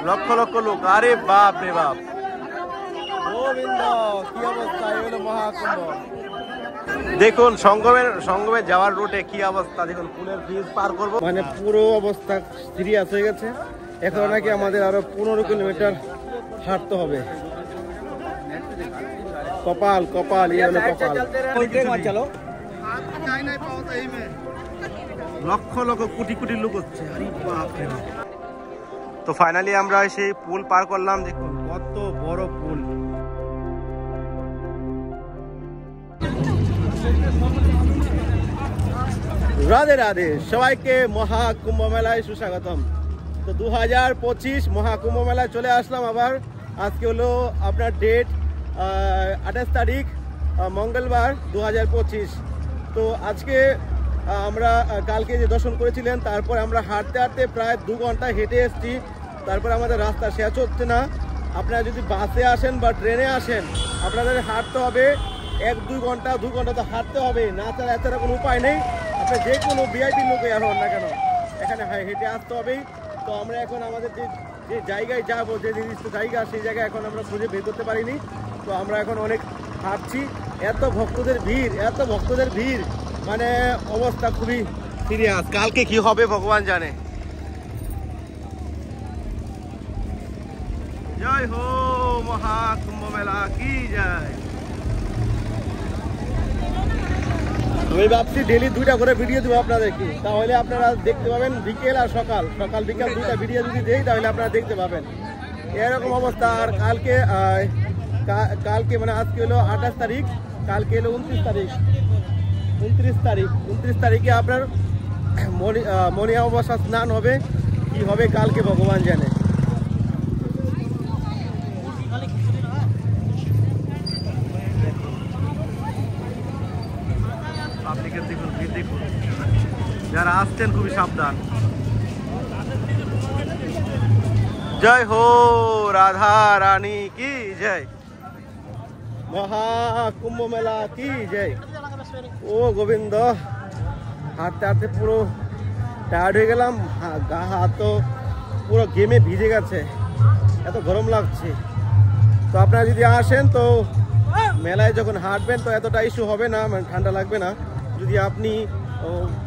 লক্ষ লক্ষ লোক, আরে বাপ রে বাপ, গোবিন্দ কি অবস্থা, এই হলো মহাকুম্ভ। দেখুন সঙ্গমে যাওয়ার রুটে কি অবস্থা, দেখুন পুলের ব্রিজ পার করবো, মানে পুরো অবস্থা সিরিয়াস হয়ে গেছে। এখন নাকি আমাদের আরো 15 কিলোমিটার হাঁটতে হবে। কপাল কপাল, ইয়ে হলো কপাল। লক্ষ লক্ষ কোটি কোটি লোক হচ্ছে, আরে বাপ রে বাপ। তো ফাইনালি আমরা সেই পুল পার করলাম, দেখুন কত বড় পুল। রাধে রাধে, সবাইকে মহাকুম্ভ মেলায় সুস্বাগতম। তো 2025 মহাকুম্ভ মেলায় চলে আসলাম আবার। আজকে হলো আপনার ডেট 28 তারিখ, মঙ্গলবার 2025। তো আজকে আমরা কালকে যে দর্শন করেছিলেন, তারপর আমরা হাঁটতে হাঁটতে প্রায় 2 ঘন্টা হেঁটে এসেছি। তারপর আমাদের রাস্তা শেষ হচ্ছে না। আপনারা যদি বাসে আসেন বা ট্রেনে আসেন, আপনাদের হাঁটতে হবে 1-2 ঘন্টা, 2 ঘন্টা তো হাঁটতে হবে, না ছাড়া এছাড়া কোনো উপায় নেই। আপনি যে কোনো ভিআইপি লোকে আর হন না কেন, এখানে হেঁটে আসতে হবেই। তো আমরা এখন আমাদের যে জায়গায় যাবো, যে নির্দিষ্ট জায়গা, সেই জায়গায় এখন আমরা খুঁজে বের করতে পারিনি। তো আমরা এখন অনেক হাঁটছি, এত ভক্তদের ভিড়, মানে অবস্থা খুবই সিরিয়াস। কালকে কি হবে ভগবান জানে। জয় হো মহাকুম্ভ মেলা কি জয়। আমি ভাবছি ডেলি 2টা করে ভিডিও দেবো আপনাদেরকে, তাহলে আপনারা দেখতে পাবেন বিকেল আর সকাল বিকাল 2টা ভিডিও যদি দেই, তাহলে আপনারা দেখতে পাবেন এরকম অবস্থা। আর কালকে মানে আজকে হলো 28 তারিখ, কালকে হলো 29 তারিখে আপনার মনি অমাবস্যা স্নান হবে। কি হবে কালকে ভগবান জানে। দেখুন যারা আসছেন খুবই সাবধান। জয় হো রাধা রানী কি জয়, মহাকুম্ভ মেলা কি জয়। ও গোবিন্দ, হাঁটতে হাঁটতে পুরো টায়ার্ড হয়ে গেলাম, গা হাত তো পুরো গেমে ভিজে গেছে, এত গরম লাগছে। তো আপনারা যদি আসেন, তো মেলায় যখন হাঁটবেন তো এতটা ইস্যু হবে না, মানে ঠান্ডা লাগবে না। যদি আপনি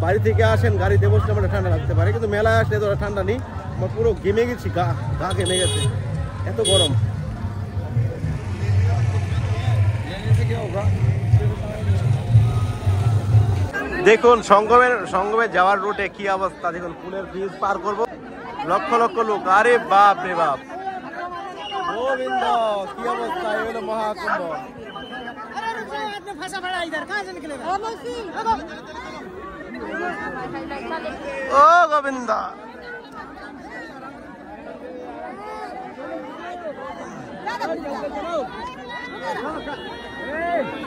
বাড়ি থেকে আসেন, গাড়িতে বসলে মানে ঠান্ডা লাগতে পারে, কিন্তু মেলায় আসলে এতটা ঠান্ডা নেই। আমার পুরো ঘেমে গেছি, গা ঘেমে গেছে, এত গরম। দেখুন সঙ্গমে যাওয়ার রুটে কি অবস্থা, দেখুন পুলের ব্রিজ পার করবো, লক্ষ লক্ষ লোক, আরে বাপ রে বাপ, গোবিন্দ কি অবস্থা, এই হলো মহাকুম্ভ। ও গোবিন্দ,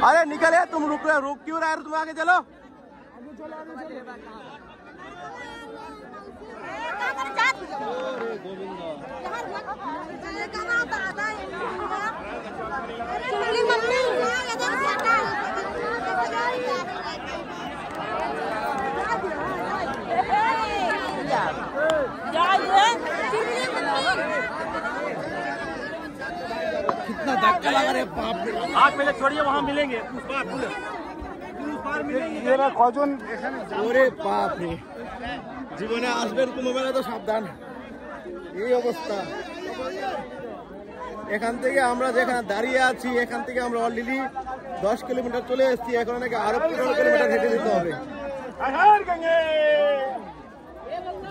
अरे निकले, तुम रुक क्यों रहे, तुम आगे चलो। कितना धक्का लगा रे बाप रे। आप पहले छोड़िए, वहाँ मिलेंगे उस पार मिलेंगे। कौन ওরে বাপ রে, জীবনে আসবেন কুম্ভ মেলা তো সাবধান, এই অবস্থা। এখান থেকে আমরা যেখানে দাঁড়িয়ে আছি, এখান থেকে আমরা অলরেডি 10 কিলোমিটার চলে এসেছি, এখন নাকি আরো 15 কিলোমিটার হেঁটে যেতে হবে।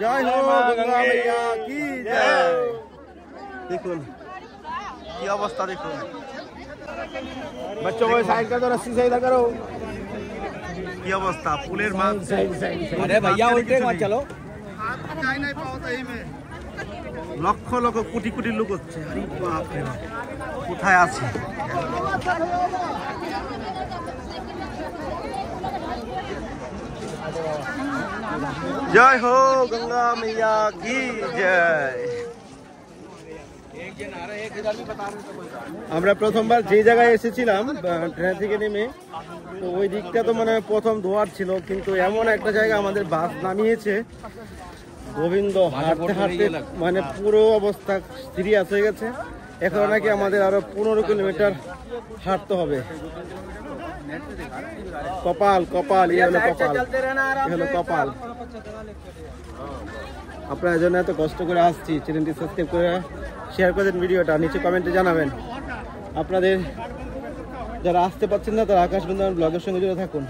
জয় হো গঙ্গা मैया কি জয়। দেখুন কি অবস্থা, দেখুন बच्चों को साइड कर दो, रस्सी से इधर करो। কি অবস্থা পুলের মাছ, আরে ভাইয়া উল্টে মত চলো, যাই নাই পাও তো এই মে লক্ষ লক্ষ কোটি কোটি লোক হচ্ছে, আরে বাপ রে বাপ, কোথায় আছে। জয় হো গঙ্গা मैया কি জয়। আমরা প্রথমবার যে জায়গায় এসেছিলাম ট্রেন থেকে নেমে, তো ওই দিকটা তো মানে প্রথম ধোয়ার ছিল, কিন্তু এমন একটা জায়গা আমাদের বাস নামিয়েছে, গোবিন্দ হাঁটতে হাঁটতে মানে পুরো অবস্থা সিরিয়াস হয়ে গেছে। এখন নাকি আমাদের আরো 15 কিলোমিটার হাঁটতে হবে। কপাল কপাল, এই হলো কপাল, এই হলো কপাল। আপনার জন্য এত কষ্ট করে আসছি। চ্যানেলটি সাবস্ক্রাইব করে শেয়ার করে দেন ভিডিওটা, নিচে কমেন্টে জানাবেন। আপনাদের যারা আসতে পারছেন না তারা আকাশ বন্ধন ব্লগের সঙ্গে জুড়ে থাকুন।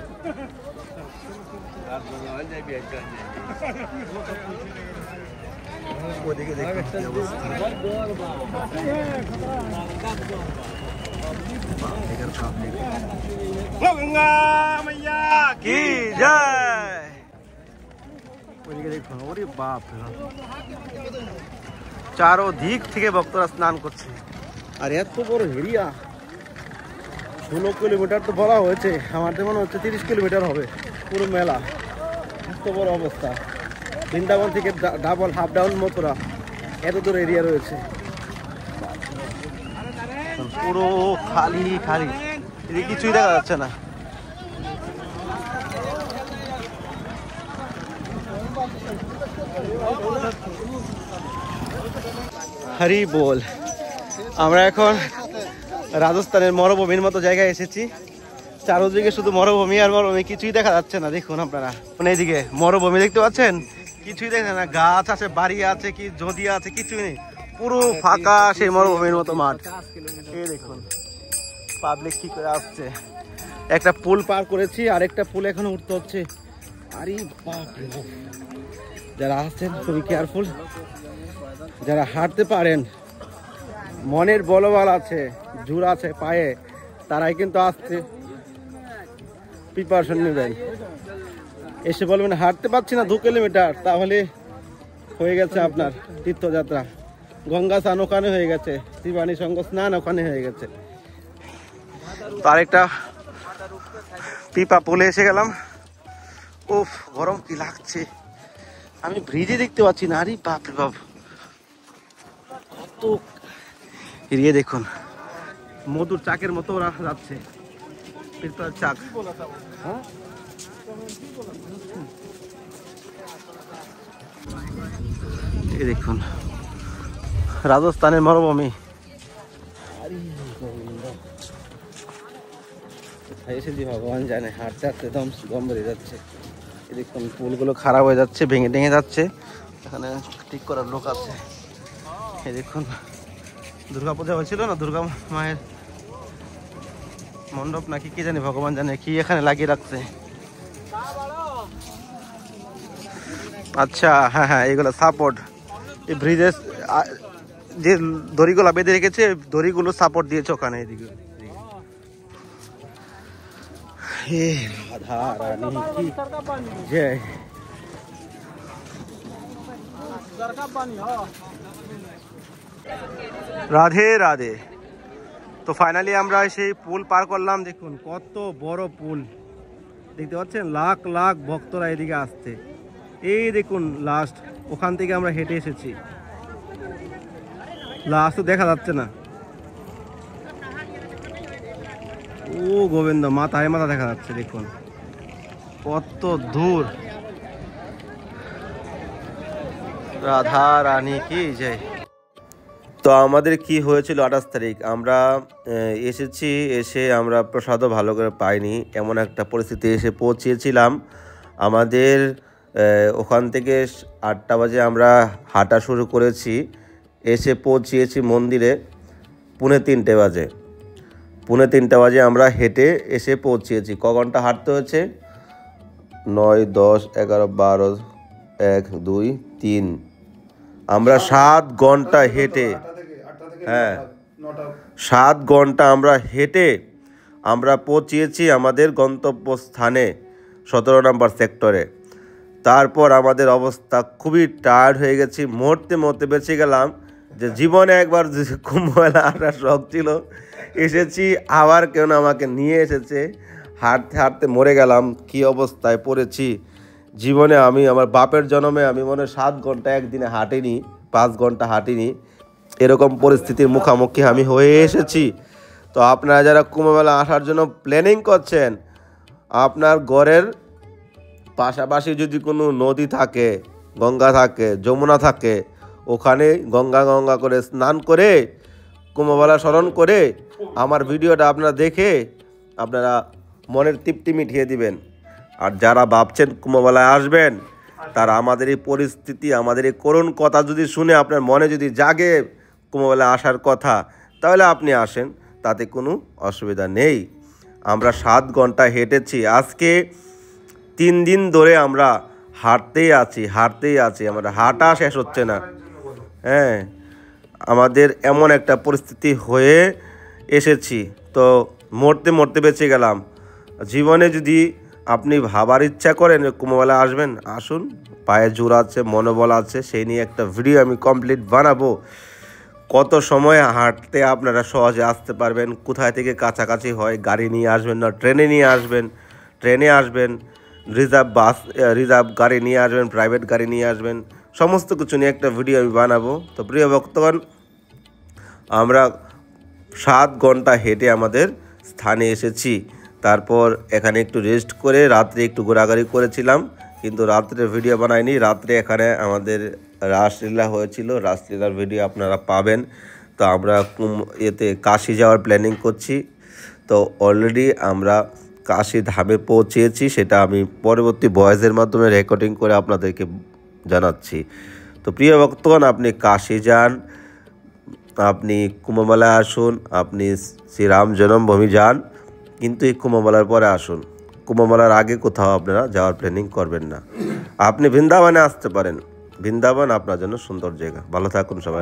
চারোদিক থেকে ভক্তরা স্নান করছে। আর এত বড় এরিয়া, 16 কিলোমিটার তো বলা হয়েছে, আমার তো মনে হচ্ছে 30 কিলোমিটার হবে পুরো মেলা। এত বড় অবস্থা। বৃন্দাবন থেকে ডাবল হাফ ডাউন মথুরা, এত দূর এরিয়া রয়েছে। পুরো খালি খালি, এদিকে কিছুই দেখা যাচ্ছে না। হরি বল। আমরা এখন রাজস্থানের মরুভূমির মতো জায়গায় এসেছি। চারদিকে শুধু মরুভূমি আর মরুভূমি, কিছুই দেখা যাচ্ছে না। দেখুন আপনারা, মানে এইদিকে মরুভূমি দেখতে পাচ্ছেন, কিছুই দেখা না। গাছ আছে, বাড়ি আছে, কি যদি আছে, কিছুই নেই। পুরো ফাঁকা সেই মরুভূমির মতো মাঠ। এই দেখুন পাবলিক কি করে আসছে। একটা পুল পার করেছি, আরেকটা পুল এখন উঠতে হচ্ছে। আরে বাপ রে, যারা আসছেন খুবই কেয়ারফুল। যারা হাঁটতে পারেন, মনের বলবল আছে, জোর আছে পায়ে, তারাই কিন্তু আসতে প্রিপারেশন নেবেন। এসে বলবেন হাঁটতে পারছি না 2 কিলোমিটার, তাহলে হয়ে গেছে আপনার তীর্থযাত্রা। গঙ্গা স্নান ওখানে হয়ে গেছে, ত্রিবাণী সঙ্গ স্নান ওখানে হয়ে গেছে। তো আরেকটা পিপা পুলে এসে গেলাম। উফ, গরম কি লাগছে, আমি ব্রিজে দেখতে পাচ্ছি না। আরে বাপ রে বাপ, কত এরিয়া দেখুন। মধুর চাকের মতো ওরা যাচ্ছে, পিপার চাক। এই দেখুন রাজস্থানের মরুভূমি। এসেছি ভগবান জানে, হাঁটতে হাঁটতে দম গম বেরিয়ে যাচ্ছে। এই দেখুন পুলগুলো খারাপ হয়ে যাচ্ছে, ভেঙে ভেঙে যাচ্ছে। এখানে ঠিক করার লোক আছে। এই দেখুন দুর্গা পূজা হয়েছিল না, দুর্গা মায়ের মণ্ডপ নাকি কি জানি, ভগবান জানে কি এখানে লাগিয়ে রাখছে। আচ্ছা, হ্যাঁ হ্যাঁ, এইগুলো সাপোর্ট। এই ব্রিজের যে দড়িগুলো বেঁধে রেখেছে, দড়িগুলো সাপোর্ট দিয়েছে ওখানে। এদিকে রাধে রাধে। তো ফাইনালি আমরা সেই পুল পার করলাম। দেখুন কত বড় পুল, দেখতে পাচ্ছেন। লাখ লাখ ভক্তরা এদিকে আসছে। এই দেখুন লাস্ট, ওখান থেকে আমরা হেঁটে এসেছি। লাস্ট তো দেখা যাচ্ছে না। ও গোবিন্দ, মাথায় মাথা দেখা যাচ্ছে। দেখুন কত দূর। রাধা রানী কি জয়। তো আমাদের কি হয়েছিল 28 তারিখ, আমরা এসেছি, এসে আমরা প্রসাদও ভালো করে পাইনি, এমন একটা পরিস্থিতি এসে পৌঁছেছিলাম। আমাদের ওখান থেকে 8টা বাজে আমরা হাঁটা শুরু করেছি, এসে পৌঁছিয়েছি মন্দিরে 2:45 বাজে। 2:45 বাজে আমরা হেঁটে এসে পৌঁছিয়েছি। ক ঘন্টা হাঁটতে হয়েছে? 9, 10, 11, 12, 1, 2, 3, আমরা 7 ঘন্টা হেঁটে, হ্যাঁ 7 ঘন্টা আমরা হেঁটে আমরা পৌঁছিয়েছি আমাদের গন্তব্যস্থানে 17 নম্বর সেক্টরে। তারপর আমাদের অবস্থা খুবই টায়ার্ড হয়ে গেছি, মরতে মরতে বেঁচে গেলাম। যে জীবনে একবার কুম্ভ মেলা আসার শখ ছিল, এসেছি, আবার কেউ না আমাকে নিয়ে এসেছে। হাঁটতে হাঁটতে মরে গেলাম, কি অবস্থায় পড়েছি জীবনে। আমি আমার বাপের জন্মে আমি মনে হয় 7 ঘন্টা একদিনে হাঁটিনি, 5 ঘন্টা হাঁটিনি, এরকম পরিস্থিতির মুখোমুখি আমি হয়ে এসেছি। তো আপনারা যারা কুম্ভ মেলা আসার জন্য প্ল্যানিং করছেন, আপনার ঘরের পাশাপাশি যদি কোনো নদী থাকে গঙ্গা থাকে, যমুনা থাকে, ওখানে গঙ্গা গঙ্গা করে স্নান করে কুম্ভমেলা স্মরণ করে আমার ভিডিওটা আপনারা দেখে আপনারা মনের তৃপ্তি মিটিয়ে দিবেন। আর যারা ভাবছেন কুম্ভমেলায় আসবেন, তারা আমাদের এই পরিস্থিতি, আমাদের এই করুণ কথা যদি শুনে আপনার মনে যদি জাগে কুম্ভমেলায় আসার কথা, তাহলে আপনি আসেন, তাতে কোনো অসুবিধা নেই। আমরা 7 ঘন্টা হেঁটেছি, আজকে 3 দিন ধরে আমরা হাঁটতেই আছি, আমাদের হাঁটা শেষ হচ্ছে না। হ্যাঁ, আমাদের এমন একটা পরিস্থিতি হয়ে এসেছি, তো মরতে বেঁচে গেলাম। জীবনে যদি আপনি ভাবার ইচ্ছা করেন কুম্ভমেলা আসবেন, আসুন, পায়ে জোর আছে, মনোবল আছে, সেই নিয়ে একটা ভিডিও আমি কমপ্লিট বানাবো। কত সময় হাঁটতে আপনারা সহজে আসতে পারবেন, কোথায় থেকে কাছাকাছি হয়, গাড়ি নিয়ে আসবেন না ট্রেনে নিয়ে আসবেন, ট্রেনে আসবেন, রিজার্ভ গাড়ি নিয়ে আসবেন, প্রাইভেট গাড়ি নিয়ে আসবেন, সমস্ত কিছু নিয়ে একটা ভিডিও আমি বানাবো। তো প্রিয় ভক্তগণ, আমরা 7 ঘন্টা হেঁটে আমাদের স্থানে এসেছি। তারপর এখানে একটু রেস্ট করে রাত্রে একটু ঘোরাঘুরি করেছিলাম, কিন্তু রাত্রে ভিডিও বানাইনি। রাত্রে এখানে আমাদের রাসলীলা হয়েছিল, রাসলীলার ভিডিও আপনারা পাবেন। তো আমরা কাশি যাওয়ার প্ল্যানিং করছি। তো অলরেডি আমরা কাশি ধামে পৌঁছেছি, সেটা আমি পরবর্তী ভয়েসের মাধ্যমে রেকর্ডিং করে আপনাদেরকে জানাচ্ছি। তো প্রিয় ভক্তগণ, আপনি কাশি যান, আপনি কুম্ভমেলায় আসুন, আপনি শ্রীরাম জন্মভূমি যান, কিন্তু এই কুম্ভমেলার পরে আসুন। কুম্ভমেলার আগে কোথাও আপনারা যাওয়ার প্ল্যানিং করবেন না। আপনি বৃন্দাবনে আসতে পারেন, বৃন্দাবন আপনার জন্য সুন্দর জায়গা। ভালো থাকুন সবাই।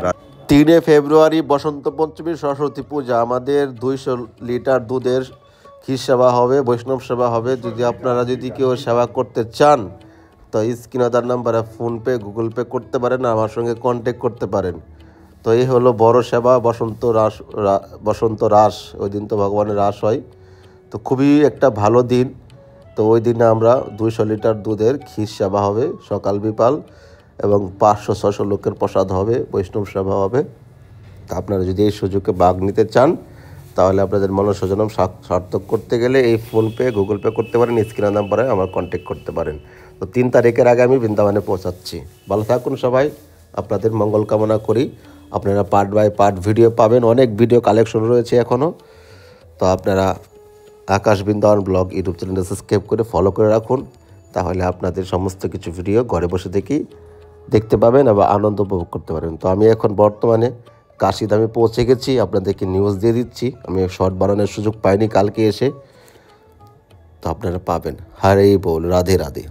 3 ফেব্রুয়ারি বসন্ত পঞ্চমী সরস্বতী পূজা, আমাদের 200 লিটার দুধের ক্ষীর সেবা হবে, বৈষ্ণব সেবা হবে। আপনারা যদি কেউ সেবা করতে চান, তো স্ক্রিনে তার নাম্বারে ফোনপে, গুগল পে করতে পারেন, আমার সঙ্গে কন্ট্যাক্ট করতে পারেন। তো এই হলো বড় সেবা, বসন্ত রাস, ওই দিন তো ভগবানের রাস হয়। তো খুবই একটা ভালো দিন। তো ওই দিনে আমরা 200 লিটার দুধের ক্ষীর সেবা হবে সকাল বিকাল, এবং 500-600 লোকের প্রসাদ হবে, বৈষ্ণব সেবা হবে। তা আপনারা যদি এই সুযোগে ভাগ নিতে চান, তাহলে আপনাদের মনঃসজনম সার্থক করতে গেলে এই ফোনপে, গুগল পে করতে পারেন, স্ক্রিনে নাম্বারে আমার কন্ট্যাক্ট করতে পারেন। তো 3 তারিখের আগে আমি বৃন্দাবনে পৌঁছাচ্ছি। ভালো থাকুন সবাই, আপনাদের মঙ্গল কামনা করি। আপনারা পার্ট বাই পার্ট ভিডিও পাবেন, অনেক ভিডিও কালেকশন রয়েছে এখনও। তো আপনারা আকাশ বৃন্দাবন ব্লগ ইউটিউব চ্যানেলটা সাবস্ক্রাইব করে ফলো করে রাখুন, তাহলে আপনাদের সমস্ত কিছু ভিডিও ঘরে বসে দেখতে পাবেন এবং আনন্দ উপভোগ করতে পারবেন। তো আমি এখন বর্তমানে কাশিধামে পৌঁছে গেছি, আপনাদেরকে নিউজ দিয়ে দিচ্ছি। আমি শর্ট বানানোর সুযোগ পাইনি কালকে এসে, তো আপনারা পাবেন। হরে বল, রাধে রাধে।